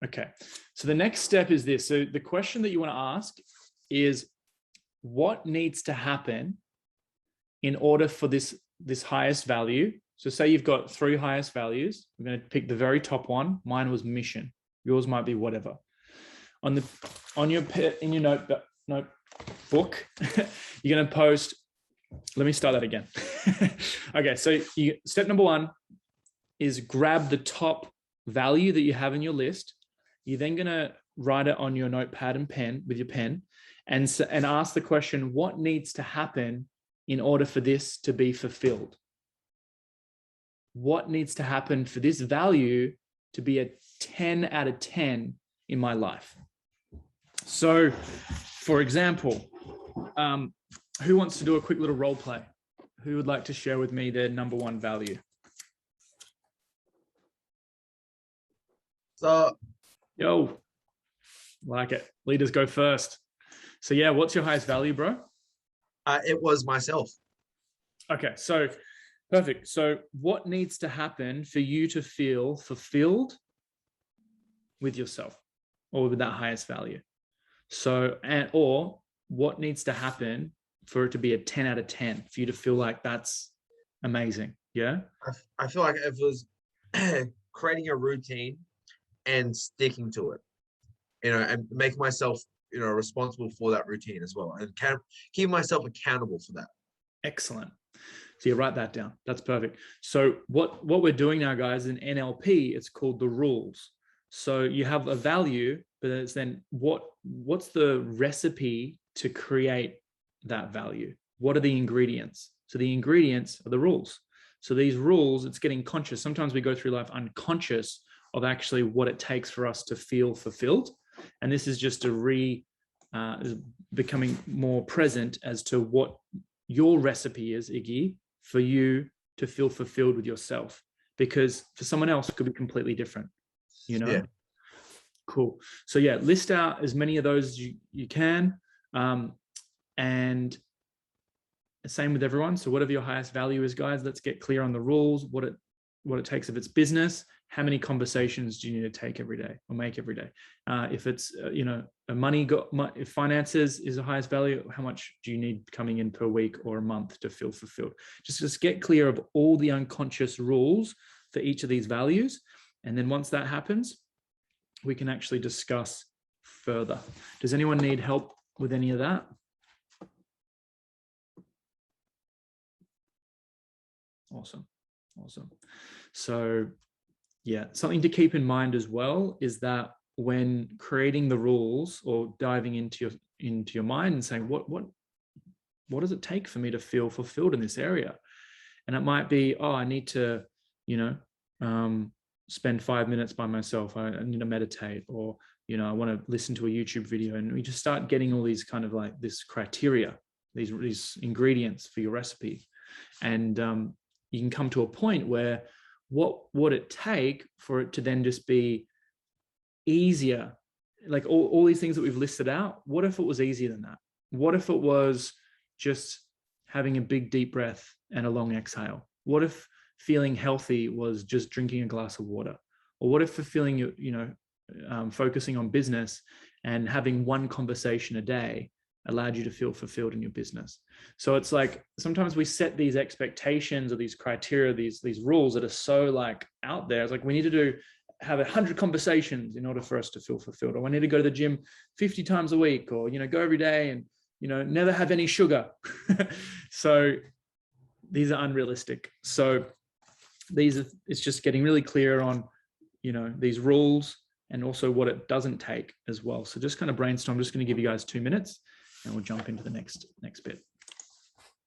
Okay. So the next step is this. So the question that you want to ask is, what needs to happen in order for this highest value? So say you've got 3 highest values. We're going to pick the very top one. Mine was mission. Yours might be whatever. In your notebook, you're going to post. Let me start that again. Okay. So step number 1 is grab the top value that you have in your list. You're then going to write it on your notepad and pen with your pen and ask the question, what needs to happen in order for this to be fulfilled? What needs to happen for this value to be a 10 out of 10 in my life? So, for example, who wants to do a quick little role play? Who would like to share with me their number 1 value? So, yo, like it. Leaders go first. So yeah, what's your highest value, bro? it was myself. Okay, so perfect. So what needs to happen for you to feel fulfilled with yourself or with that highest value? So, or what needs to happen for it to be a 10 out of 10 for you to feel like that's amazing? Yeah. I feel like it was creating a routine and sticking to it, and making myself, responsible for that routine as well, and keep myself accountable for that. Excellent. So you write that down. That's perfect. So what we're doing now, guys, in NLP, it's called the rules. So you have a value, but it's then what's the recipe to create that value? What are the ingredients? So the ingredients are the rules. So these rules, it's getting conscious. Sometimes we go through life unconscious of actually what it takes for us to feel fulfilled. And this is just becoming more present as to what your recipe is, Iggy, for you to feel fulfilled with yourself. Because for someone else, it could be completely different, Yeah. Cool. So yeah, list out as many of those as you can. And same with everyone. So whatever your highest value is, guys, let's get clear on the rules, what it takes of its business. How many conversations do you need to take every day or make every day? If it's, if finances is the highest value, how much do you need coming in per week or a month to feel fulfilled? Just get clear of all the unconscious rules for each of these values. And then once that happens, we can actually discuss further. Does anyone need help with any of that? Awesome. So yeah, something to keep in mind as well is that when creating the rules or diving into your mind and saying, what does it take for me to feel fulfilled in this area? And it might be, I need to, spend 5 minutes by myself. I need to meditate, or, I want to listen to a YouTube video. And we just start getting all these kind of like this criteria, these ingredients for your recipe. And you can come to a point where what would it take for it to then just be easier? Like all these things that we've listed out, what if it was easier than that? What if it was just having a big deep breath and a long exhale? What if feeling healthy was just drinking a glass of water? Or what if for feeling, focusing on business and having one conversation a day allowed you to feel fulfilled in your business? So it's like, sometimes we set these expectations or these criteria, these rules that are so like out there. It's like, we need to have 100 conversations in order for us to feel fulfilled. Or I need to go to the gym 50 times a week, or, go every day and, never have any sugar. So these are unrealistic. So it's just getting really clear on, these rules and also what it doesn't take as well. So just kind of brainstorm. I'm just going to give you guys 2 minutes and we'll jump into the next bit.